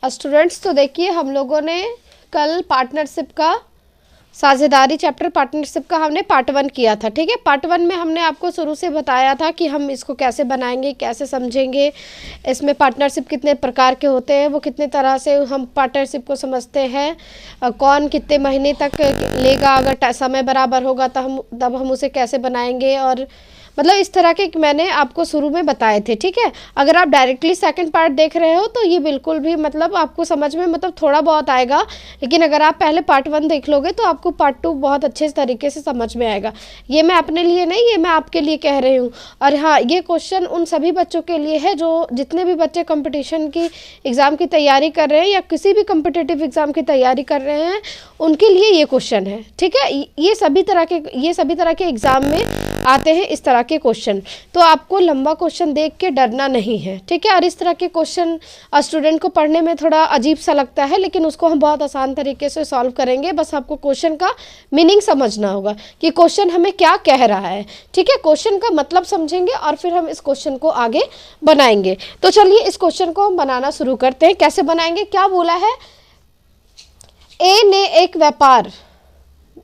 Students, तो देखिए हम लोगों ने कल पार्टनरशिप का साझेदारी चैप्टर पार्टनरशिप का हमने पार्ट 1 किया था। ठीक है, पार्ट 1 में हमने आपको शुरू से बताया था कि हम इसको कैसे बनाएंगे, कैसे समझेंगे, इसमें पार्टनरशिप कितने प्रकार के होते हैं, वो कितने तरह से हम पार्टनरशिप को समझते हैं, कौन कितने महीने तक लेगा, अगर समय बराबर होगा तब हम उसे कैसे बनाएंगे, और मतलब इस तरह के मैंने आपको शुरू में बताए थे। ठीक है, अगर आप डायरेक्टली सेकंड पार्ट देख रहे हो तो ये बिल्कुल भी मतलब आपको समझ में मतलब थोड़ा बहुत आएगा, लेकिन अगर आप पहले पार्ट 1 देख लोगे तो आपको पार्ट 2 बहुत अच्छे तरीके से समझ में आएगा। ये मैं अपने लिए नहीं, ये मैं आपके लिए कह रही हूँ। और हाँ, ये क्वेश्चन उन सभी बच्चों के लिए है जो जितने भी बच्चे कंपटीशन की एग्ज़ाम की तैयारी कर रहे हैं या किसी भी कम्पिटिटिव एग्ज़ाम की तैयारी कर रहे हैं, उनके लिए ये क्वेश्चन है। ठीक है, ये सभी तरह के एग्ज़ाम में आते हैं इस तरह के क्वेश्चन, तो आपको लंबा क्वेश्चन देख के डरना नहीं है। ठीक है, और इस तरह के क्वेश्चन स्टूडेंट को पढ़ने में थोड़ा अजीब सा लगता है, लेकिन उसको हम बहुत आसान तरीके से सॉल्व करेंगे। बस आपको क्वेश्चन का मीनिंग समझना होगा कि क्वेश्चन हमें क्या कह रहा है। ठीक है, क्वेश्चन का मतलब समझेंगे और फिर हम इस क्वेश्चन को आगे बनाएंगे। तो चलिए इस क्वेश्चन को हम बनाना शुरू करते हैं। कैसे बनाएंगे, क्या बोला है, ए ने एक व्यापार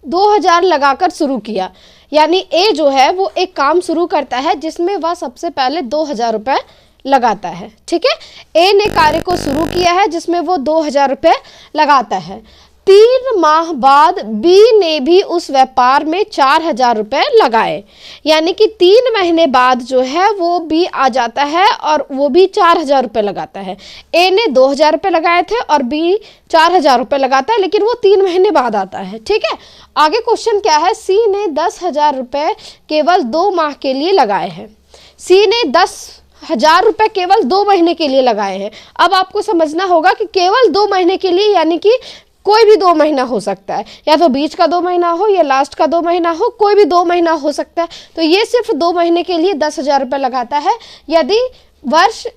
2000 लगाकर शुरू किया। यानी ए जो है वो एक काम शुरू करता है जिसमें वह सबसे पहले 2000 रुपये लगाता है। ठीक है, ए ने कार्य को शुरू किया है जिसमें वो 2000 रुपये लगाता है। 3 माह बाद बी ने भी उस व्यापार में 4000 रुपये लगाए। यानी कि 3 महीने बाद जो है वो बी आ जाता है और वो भी 4000 रुपये लगाता है। ए ने 2000 रुपये लगाए थे और बी 4000 रुपये लगाता है, लेकिन वो 3 महीने बाद आता है। ठीक है, आगे क्वेश्चन क्या है, सी ने 10,000 रुपये केवल 2 माह के लिए लगाए हैं। सी ने 10,000 रुपये केवल 2 महीने के लिए लगाए हैं। अब आपको समझना होगा कि केवल 2 महीने के लिए, यानी कि कोई भी 2 महीना हो सकता है, या तो बीच का 2 महीना हो या लास्ट का 2 महीना हो, कोई भी 2 महीना हो सकता है। तो ये सिर्फ 2 महीने के लिए 10,000 रुपये लगाता है। यदि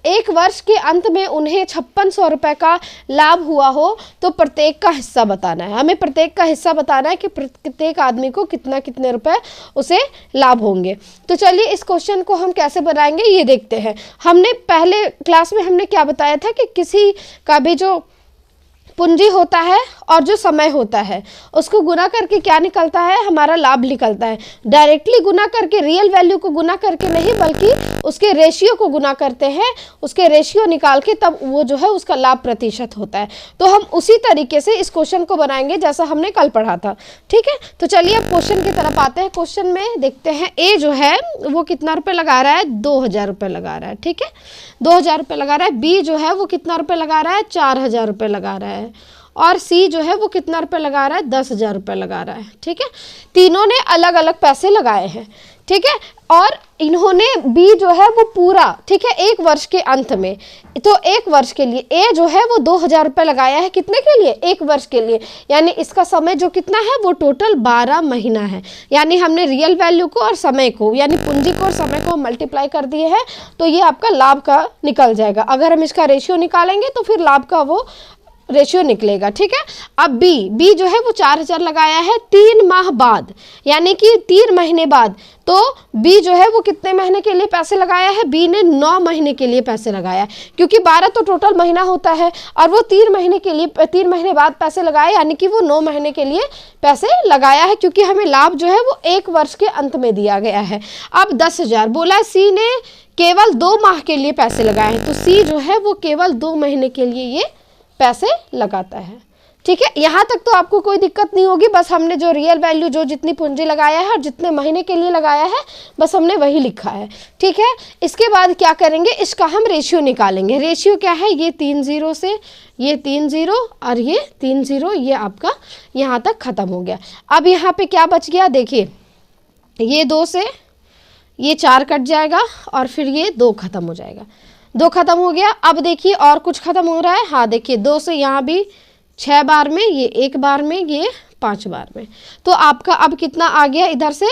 एक वर्ष के अंत में उन्हें 5600 रुपये का लाभ हुआ हो तो प्रत्येक का हिस्सा बताना है। हमें प्रत्येक का हिस्सा बताना है कि प्रत्येक आदमी को कितने रुपए उसे लाभ होंगे। तो चलिए इस क्वेश्चन को हम कैसे बनाएंगे ये देखते हैं। हमने पहले क्लास में हमने क्या बताया था कि किसी का भी जो पूंजी होता है और जो समय होता है उसको गुना करके क्या निकलता है, हमारा लाभ निकलता है। डायरेक्टली गुना करके, रियल वैल्यू को गुना करके नहीं, बल्कि उसके रेशियो को गुना करते हैं, उसके रेशियो निकाल के तब वो जो है उसका लाभ प्रतिशत होता है। तो हम उसी तरीके से इस क्वेश्चन को बनाएंगे जैसा हमने कल पढ़ा था। ठीक है, तो चलिए अब क्वेश्चन की तरफ आते हैं। क्वेश्चन में देखते हैं ए जो है वो कितना रुपये लगा रहा है, 2000 रुपये लगा रहा है। ठीक है, 2000 रुपये लगा रहा है। बी जो है वो कितना रुपये लगा रहा है, 4000 रुपये लगा रहा है। और सी जो है वो कितना रुपये लगा रहा है, 10,000 रुपये लगा रहा है। ठीक है, तीनों ने अलग अलग पैसे लगाए हैं। ठीक है, और इन्होंने बी जो है वो पूरा, ठीक है, 1 वर्ष के अंत में, तो 1 वर्ष के लिए ए जो है वो 2000 रुपये लगाया है। कितने के लिए, 1 वर्ष के लिए। यानी इसका समय जो कितना है वो टोटल 12 महीना है। यानी हमने रियल वैल्यू को और समय को, यानी पूंजी को और समय को मल्टीप्लाई कर दिए हैं, तो ये आपका लाभ का निकल जाएगा। अगर हम इसका रेशियो निकालेंगे तो फिर लाभ का वो रेशियो निकलेगा। ठीक है, अब बी जो है वो 4000 लगाया है 3 माह बाद, यानी कि 3 महीने बाद। तो बी जो है वो कितने महीने के लिए पैसे लगाया है, बी ने 9 महीने के लिए पैसे लगाया, क्योंकि 12 तो टोटल महीना होता है और वो 3 महीने के लिए 3 महीने बाद पैसे लगाए, यानी कि वो 9 महीने के लिए पैसे लगाया है, क्योंकि हमें लाभ जो है वो 1 वर्ष के अंत में दिया गया है। अब 10,000 बोला, सी ने केवल 2 माह के लिए पैसे लगाए हैं, तो सी जो है वो केवल 2 महीने के लिए ये पैसे लगाता है। ठीक है, यहाँ तक तो आपको कोई दिक्कत नहीं होगी। बस हमने जो रियल वैल्यू, जो जितनी पूंजी लगाया है और जितने महीने के लिए लगाया है, बस हमने वही लिखा है। ठीक है, इसके बाद क्या करेंगे, इसका हम रेशियो निकालेंगे। रेशियो क्या है, ये 3 0 से ये 3 0 और ये 3 0, ये आपका यहाँ तक खत्म हो गया। अब यहाँ पे क्या बच गया, देखिए, ये 2 से ये 4 कट जाएगा और फिर ये 2 खत्म हो जाएगा। 2 खत्म हो गया। अब देखिए और कुछ खत्म हो रहा है। हाँ देखिए, 2 से यहाँ भी 6 बार में, ये 1 बार में, ये 5 बार में। तो आपका अब कितना आ गया, इधर से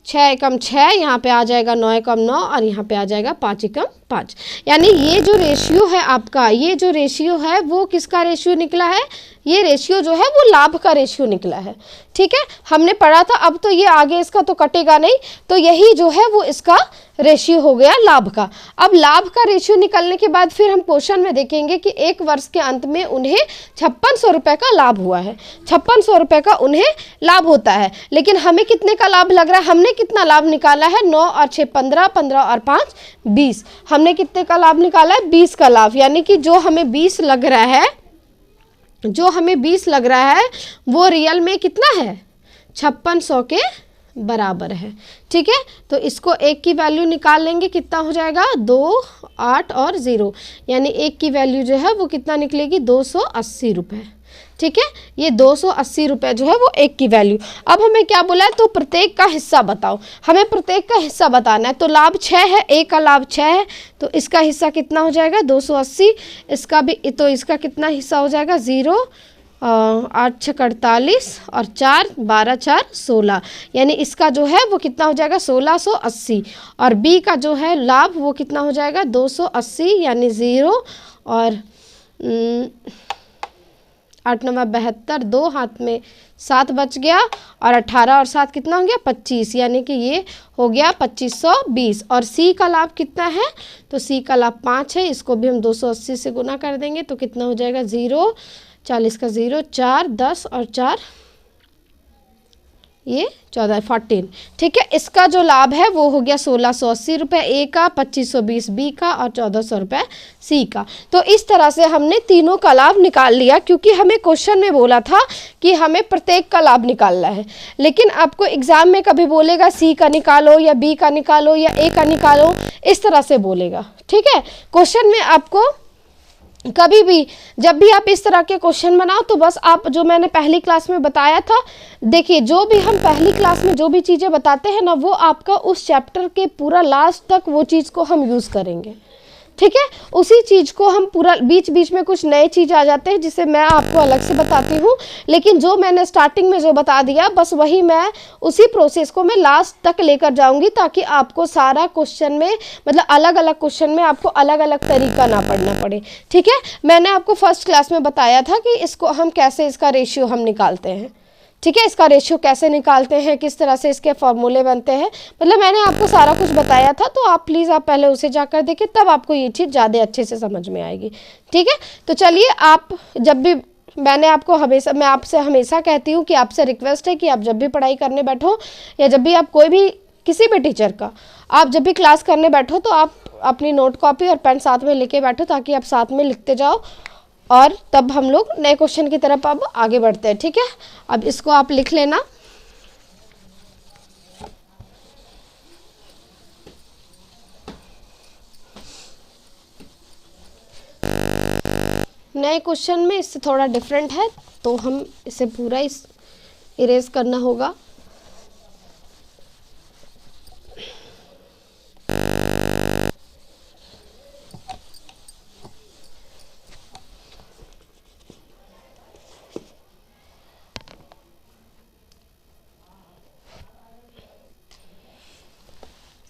6 एकम 6, यहाँ पे आ जाएगा 9 एकम 9 और यहाँ पे आ जाएगा 5 एकम 5। यानी ये जो रेशियो है आपका, ये जो रेशियो है वो किसका रेशियो निकला है, ये रेशियो जो है वो लाभ का रेशियो निकला है। ठीक है, हमने पढ़ा था, अब तो ये आगे इसका तो कटेगा नहीं, तो यही जो है वो इसका रेशियो हो गया लाभ का। अब लाभ का रेशियो निकलने के बाद फिर हम क्वेश्चन में देखेंगे कि एक वर्ष के अंत में उन्हें 5600 रुपये का लाभ हुआ है, 5600 रुपये का उन्हें लाभ होता है, लेकिन हमें कितने का लाभ लग रहा है, हमने कितना लाभ निकाला है, 9 और 6 15, 15 और 5 20, हमने कितने का लाभ निकाला है, 20 का लाभ, यानी कि जो हमें 20 लग रहा है, जो हमें 20 लग रहा है वो रियल में कितना है, 5600 के बराबर है। ठीक है, तो इसको एक की वैल्यू निकाल लेंगे, कितना हो जाएगा, 2 8 और 0, यानी एक की वैल्यू जो है वो कितना निकलेगी, 280 रुपये। ठीक है, ये 280 रुपये जो है वो एक की वैल्यू। अब हमें क्या बोला है, तो प्रत्येक का हिस्सा बताओ, हमें प्रत्येक का हिस्सा बताना है। तो लाभ 6 है, ए का लाभ 6 है, तो इसका हिस्सा कितना हो जाएगा, 280, इसका भी, तो इसका कितना हिस्सा हो जाएगा, 0, 8 6 48 और 4 12 4 16, यानी इसका जो है वो कितना हो जाएगा, 1680। और बी का जो है लाभ वो कितना हो जाएगा, 280, यानी 0 और 8 9 72, 2 हाथ में 7 बच गया, और 18 और 7 कितना हो गया, 25, यानी कि ये हो गया 2520। और सी का लाभ कितना है, तो सी का लाभ 5 है, इसको भी हम 280 से गुना कर देंगे तो कितना हो जाएगा, 0 40 का 0 4 10 और 4 ये 14 14। ठीक है, इसका जो लाभ है वो हो गया 1680 रुपये ए का, 2520 बी का और 1400 रुपये सी का। तो इस तरह से हमने तीनों का लाभ निकाल लिया, क्योंकि हमें क्वेश्चन में बोला था कि हमें प्रत्येक का लाभ निकालना है, लेकिन आपको एग्जाम में कभी बोलेगा सी का निकालो या बी का निकालो या ए का निकालो, इस तरह से बोलेगा। ठीक है, क्वेश्चन में आपको कभी भी जब भी आप इस तरह के क्वेश्चन बनाओ तो बस आप जो मैंने पहली क्लास में बताया था, देखिए जो भी हम पहली क्लास में जो भी चीज़ें बताते हैं ना, वो आपका उस चैप्टर के पूरा लास्ट तक वो चीज़ को हम यूज़ करेंगे। ठीक है, उसी चीज़ को हम पूरा, बीच बीच में कुछ नए चीज़ आ जाते हैं जिसे मैं आपको अलग से बताती हूँ, लेकिन जो मैंने स्टार्टिंग में जो बता दिया बस वही मैं उसी प्रोसेस को मैं लास्ट तक लेकर जाऊँगी, ताकि आपको सारा क्वेश्चन में, मतलब अलग अलग क्वेश्चन में आपको अलग अलग तरीका ना पढ़ना पड़े। ठीक है, मैंने आपको फर्स्ट क्लास में बताया था कि इसको हम कैसे, इसका रेशियो हम निकालते हैं। ठीक है, इसका रेशियो कैसे निकालते हैं, किस तरह से इसके फॉर्मूले बनते हैं, मतलब मैंने आपको सारा कुछ बताया था, तो आप प्लीज़ आप पहले उसे जाकर देखिए, तब आपको ये चीज़ ज़्यादा अच्छे से समझ में आएगी। ठीक है, तो चलिए, आप जब भी, मैंने आपको हमेशा, मैं आपसे हमेशा कहती हूँ कि आपसे रिक्वेस्ट है कि आप जब भी पढ़ाई करने बैठो, या जब भी आप कोई भी किसी भी टीचर का आप जब भी क्लास करने बैठो, तो आप अपनी नोट कॉपी और पेन साथ में लेके बैठो, ताकि आप साथ में लिखते जाओ, और तब हम लोग नए क्वेश्चन की तरफ अब आगे बढ़ते हैं। ठीक है, अब इसको आप लिख लेना। नए क्वेश्चन में इससे थोड़ा डिफरेंट है, तो हम इसे पूरा इरेज करना होगा।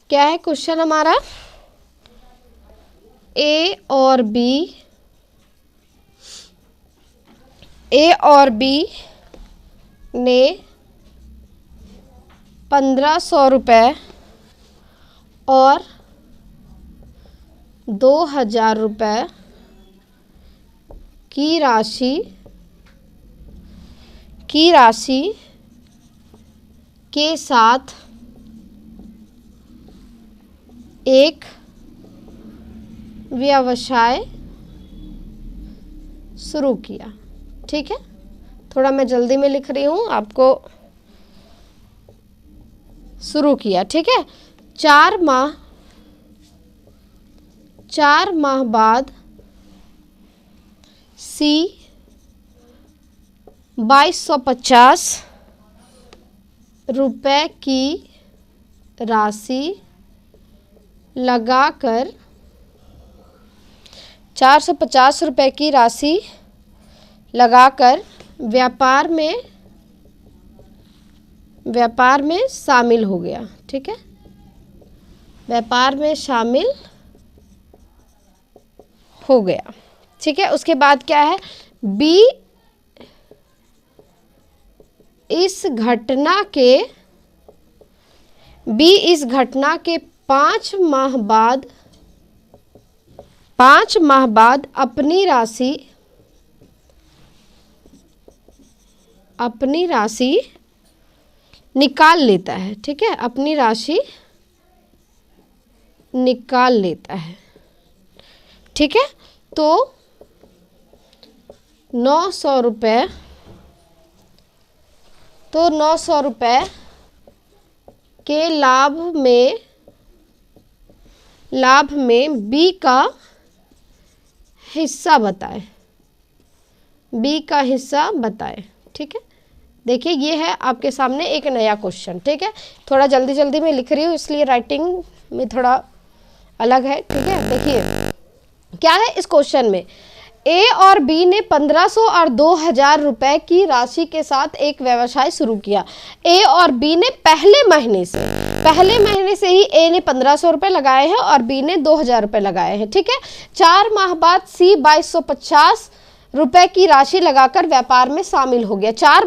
क्या है क्वेश्चन हमारा, ए और बी ने 1500 रुपये और 2000 रुपये की राशि के साथ एक व्यवसाय शुरू किया। ठीक है, थोड़ा मैं जल्दी में लिख रही हूँ आपको, शुरू किया। ठीक है, 4 माह बाद सी 2250 रुपये की राशि लगाकर 450 रुपये की राशि लगाकर व्यापार में शामिल हो गया। ठीक है, व्यापार में शामिल हो गया। ठीक है, उसके बाद क्या है, बी इस घटना के 5 माह बाद अपनी राशि निकाल लेता है। ठीक है, अपनी राशि निकाल लेता है। ठीक है, तो 900 रुपये के लाभ में बी का हिस्सा बताए। ठीक है, देखिए ये है आपके सामने एक नया क्वेश्चन। ठीक है, थोड़ा जल्दी जल्दी में लिख रही हूँ इसलिए राइटिंग में थोड़ा अलग है। ठीक है, देखिए क्या है इस क्वेश्चन में। ए और बी ने 1500 और 2000 रुपए की राशि के साथ एक व्यवसाय शुरू किया। ए और बी ने पहले महीने से ही ए ने 1500 रुपए लगाए हैं और बी ने 2000 रुपए लगाए हैं। ठीक है, 4 माह बाद सी 2250 रुपए की राशि लगाकर व्यापार में शामिल हो गया। 4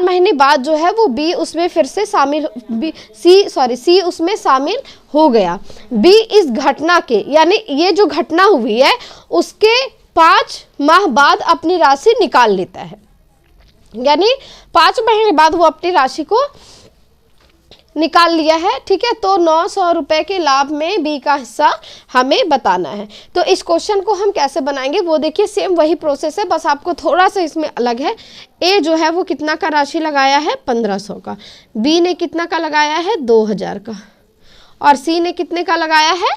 महीने बाद जो है वो बी उसमें फिर से सी उसमें शामिल हो गया। बी इस घटना के, यानी ये जो घटना हुई है उसके 5 माह बाद अपनी राशि निकाल लेता है, यानी 5 महीने बाद वो अपनी राशि को निकाल लिया है। ठीक है, तो 900 रुपए के लाभ में बी का हिस्सा हमें बताना है। तो इस क्वेश्चन को हम कैसे बनाएंगे वो देखिए, सेम वही प्रोसेस है, बस आपको थोड़ा सा इसमें अलग है। ए जो है वो कितना का राशि लगाया है 1500 का, बी ने कितना का लगाया है 2000 का, और सी ने कितने का लगाया है,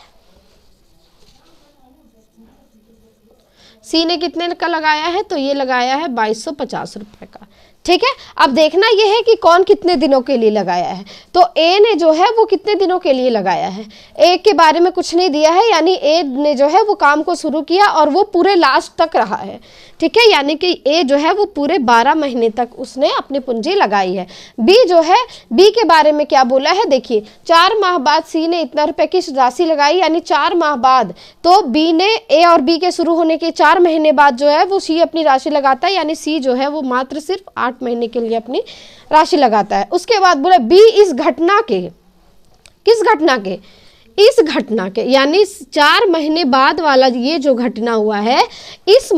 सी ने कितने का लगाया है, तो ये लगाया है 2250 रुपए का। ठीक है, अब देखना यह है कि कौन कितने दिनों के लिए लगाया है। तो ए ने जो है वो कितने दिनों के लिए लगाया है, ए के बारे में कुछ नहीं दिया है, यानी ए ने जो है वो काम को शुरू किया और वो पूरे लास्ट तक रहा है। ठीक है, यानी कि ए जो है वो पूरे 12 महीने तक उसने अपनी पूंजी लगाई है। बी जो है, बी के बारे में क्या बोला है देखिए, 4 माह बाद सी ने इतना रुपए की राशि लगाई, यानी 4 माह बाद, तो बी ने ए और बी के शुरू होने के 4 महीने बाद जो है वो सी अपनी राशि लगाता है, यानी सी जो है वो मात्र सिर्फ 8 महीने के लिए अपनी राशि लगाता है। उसके बाद बोला बी इस घटना के, किस घटना के, इस घटना के, यानी 4 महीने बाद वाला ये जो घटना हुआ है, इस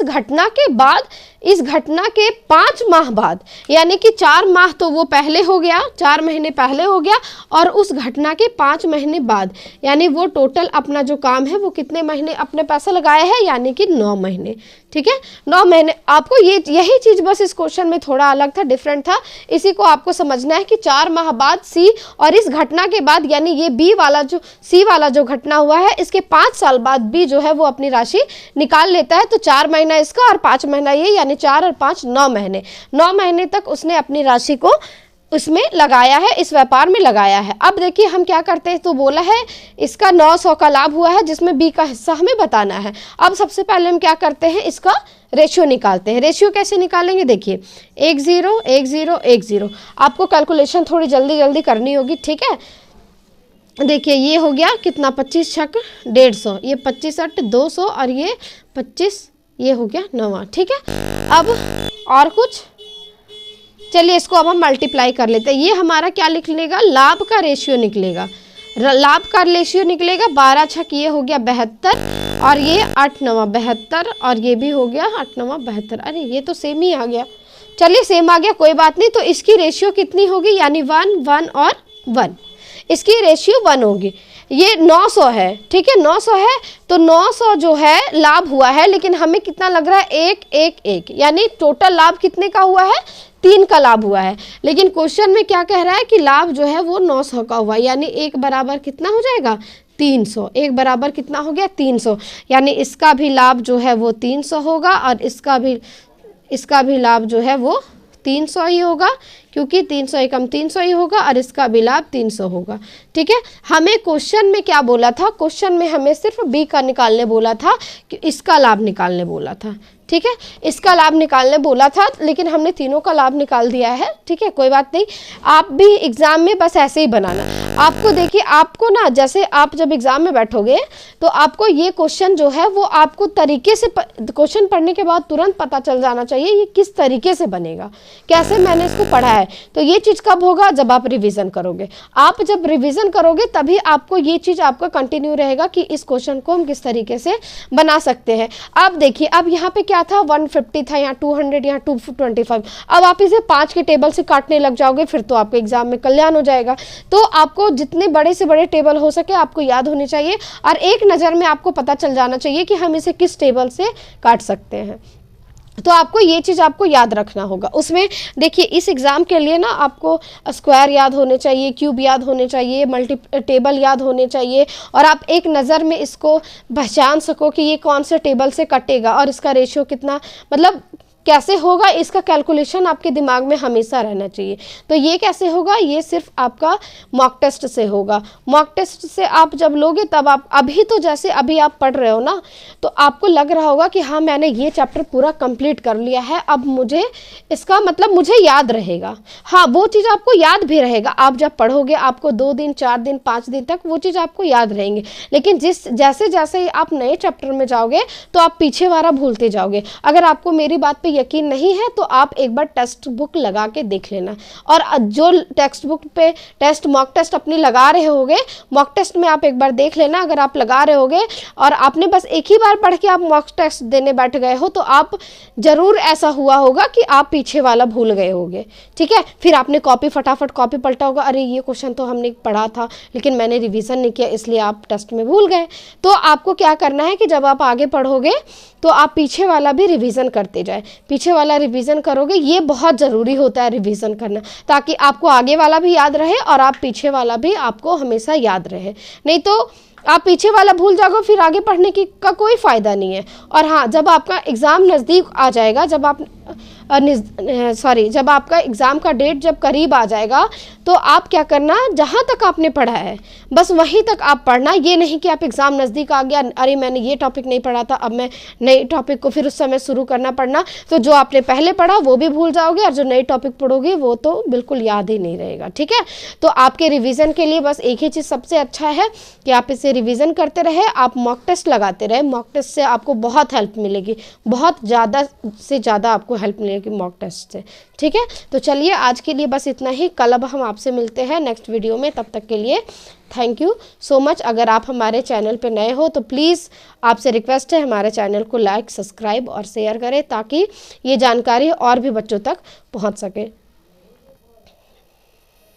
घटना के बाद, इस घटना के 5 माह बाद, यानी कि 4 माह तो वो पहले हो गया, 4 महीने पहले हो गया, और उस घटना के 5 महीने बाद, यानी वो टोटल अपना जो काम है वो कितने महीने अपने पैसा लगाया है, यानी कि 9 महीने। ठीक है, 9 महीने। आपको यही चीज बस इस क्वेश्चन में थोड़ा अलग था, डिफरेंट था, इसी को आपको समझना है कि 4 माह बाद सी, और इस घटना के बाद, यानी ये बी वाला जो सी वाला जो घटना हुआ है, इसके 5 साल बाद बी जो है वो अपनी राशि निकाल लेता है। तो 4 महीना इसका और 5 महीना ये, यानी 4 और 5 9 महीने, 9 महीने तक उसने अपनी राशि को उसमें लगाया है, इस व्यापार में लगाया है। अब देखिए हम क्या करते हैं, तो बोला है इसका 900 का लाभ हुआ है जिसमें बी का हिस्सा हमें बताना है। अब सबसे पहले हम क्या करते हैं, इसका रेशियो निकालते हैं। रेशियो कैसे निकालेंगे देखिए, 1 0 1 0 1 0। आपको कैलकुलेशन थोड़ी जल्दी जल्दी करनी होगी। ठीक है, देखिए ये हो गया कितना, 25 छक 150, ये 25 8 200, और ये 25, ये हो गया 9। ठीक है, अब और कुछ, चलिए इसको अब हम मल्टीप्लाई कर लेते हैं। ये हमारा क्या निकलेगा, लाभ का रेशियो निकलेगा, लाभ का रेशियो निकलेगा 12 छक, ये हो गया 72, और ये 8 9 72, और ये भी हो गया 8 9 72। अरे ये तो सेम ही आ गया, चलिए सेम आ गया, कोई बात नहीं। तो इसकी रेशियो कितनी होगी, यानी 1 1 और 1, इसकी रेशियो 1 होगी। ये 900 है, ठीक है, 900 है, तो 900 जो है लाभ हुआ है, लेकिन हमें कितना लग रहा है, 1 1 1, यानी टोटल लाभ कितने का हुआ है, 3 का लाभ हुआ है। लेकिन क्वेश्चन में क्या कह रहा है कि लाभ जो है वो 900 का हुआ, यानी 1 बराबर कितना हो जाएगा, 300। 1 बराबर कितना हो गया, 300, यानी इसका भी लाभ जो है वो 300 होगा, और इसका भी लाभ जो है वो 300 ही होगा, क्योंकि 300 एकम 300 ही होगा, और इसका भी लाभ 300 होगा। ठीक है, हमें क्वेश्चन में क्या बोला था, क्वेश्चन में हमें सिर्फ बी का निकालने बोला था, कि इसका लाभ निकालने बोला था। ठीक है। इसका लाभ निकालने बोला था, लेकिन हमने तीनों का लाभ निकाल दिया है, ठीक है, कोई बात नहीं। आप भी एग्जाम में बस ऐसे ही बनाना। आपको देखिए, आपको ना जैसे आप जब एग्जाम में बैठोगे तो आपको ये क्वेश्चन जो है वो आपको तरीके से क्वेश्चन पढ़ने के बाद तुरंत पता चल जाना चाहिए ये किस तरीके से बनेगा, कैसे मैंने इसको पढ़ा है। तो ये चीज़ कब होगा, जब आप रिविजन करोगे। आप जब रिविजन करोगे तभी आपको ये चीज़ आपका कंटिन्यू रहेगा कि इस क्वेश्चन को हम किस तरीके से बना सकते हैं। अब देखिए, अब यहाँ पे क्या था, 150 था, यहाँ 200, यहाँ 225। अब आप इसे 5 के टेबल से काटने लग जाओगे, फिर तो आपके एग्जाम में कल्याण हो जाएगा। तो आपको जितने बड़े से बड़े टेबल हो सके आपको याद होने चाहिए, और एक नज़र में आपको पता चल जाना चाहिए कि हम इसे किस टेबल से काट सकते हैं। तो आपको ये चीज़ आपको याद रखना होगा। उसमें देखिए, इस एग्ज़ाम के लिए ना आपको स्क्वायर याद होने चाहिए, क्यूब याद होने चाहिए, मल्टी टेबल याद होने चाहिए, और आप एक नज़र में इसको पहचान सको कि ये कौन से टेबल से कटेगा और इसका रेशियो कितना, मतलब कैसे होगा, इसका कैलकुलेशन आपके दिमाग में हमेशा रहना चाहिए। तो ये कैसे होगा, ये सिर्फ आपका मॉक टेस्ट से होगा। मॉक टेस्ट से आप जब लोगे तब आप, अभी तो जैसे अभी आप पढ़ रहे हो ना, तो आपको लग रहा होगा कि हाँ मैंने ये चैप्टर पूरा कंप्लीट कर लिया है, अब मुझे इसका मतलब मुझे याद रहेगा। हाँ, वो चीज़ आपको याद भी रहेगा। आप जब पढ़ोगे आपको 2 दिन 4 दिन 5 दिन तक वो चीज़ आपको याद रहेंगे, लेकिन जैसे जैसे आप नए चैप्टर में जाओगे तो आप पीछे वाला भूलते जाओगे। अगर आपको मेरी बात पे यकीन नहीं है तो आप एक बार टेक्स्ट बुक लगा के देख लेना, और जो टेक्स्ट बुक पे मॉक टेस्ट अपनी लगा रहे होगे, मॉक टेस्ट में आप एक बार देख लेना। अगर आप लगा रहे होगे और आपने बस एक ही बार पढ़ के आप मॉक टेस्ट देने बैठ गए हो, तो आप जरूर ऐसा हुआ होगा कि आप पीछे वाला भूल गए होगे, ठीक है। फिर आपने फटाफट कॉपी पलटा होगा, अरे ये क्वेश्चन तो हमने पढ़ा था लेकिन मैंने रिवीजन नहीं किया, इसलिए आप टेस्ट में भूल गए। तो आपको क्या करना है कि जब आप आगे पढ़ोगे तो आप पीछे वाला भी रिवीजन करते जाए। पीछे वाला रिवीजन करोगे, ये बहुत ज़रूरी होता है रिवीजन करना, ताकि आपको आगे वाला भी याद रहे और आप पीछे वाला भी आपको हमेशा याद रहे। नहीं तो आप पीछे वाला भूल जाओगे, फिर आगे पढ़ने का कोई फ़ायदा नहीं है। और हाँ, जब आपका एग्ज़ाम नज़दीक आ जाएगा, जब आपका एग्ज़ाम का डेट जब करीब आ जाएगा, तो आप क्या करना, जहाँ तक आपने पढ़ा है बस वहीं तक आप पढ़ना। ये नहीं कि आप एग्ज़ाम नज़दीक आ गया, अरे मैंने ये टॉपिक नहीं पढ़ा था, अब मैं नए टॉपिक को फिर उस समय शुरू करना पड़ना, तो जो आपने पहले पढ़ा वो भी भूल जाओगे, और जो नए टॉपिक पढ़ोगे वो तो बिल्कुल याद ही नहीं रहेगा, ठीक है। तो आपके रिवीजन के लिए बस एक ही चीज़ सबसे अच्छा है कि आप इसे रिवीजन करते रहे, आप मॉक टेस्ट लगाते रहे। मॉक टेस्ट से आपको बहुत हेल्प मिलेगी, बहुत ज़्यादा से ज़्यादा आपको हेल्प मिलेगी मॉक टेस्ट से, ठीक है। तो चलिए, आज के लिए बस इतना ही। कल अब हम आपसे मिलते हैं नेक्स्ट वीडियो में, तब तक के लिए थैंक यू सो मच। अगर आप हमारे चैनल पे नए हो तो प्लीज़ आपसे रिक्वेस्ट है, हमारे चैनल को लाइक, सब्सक्राइब और शेयर करें, ताकि ये जानकारी और भी बच्चों तक पहुंच सके।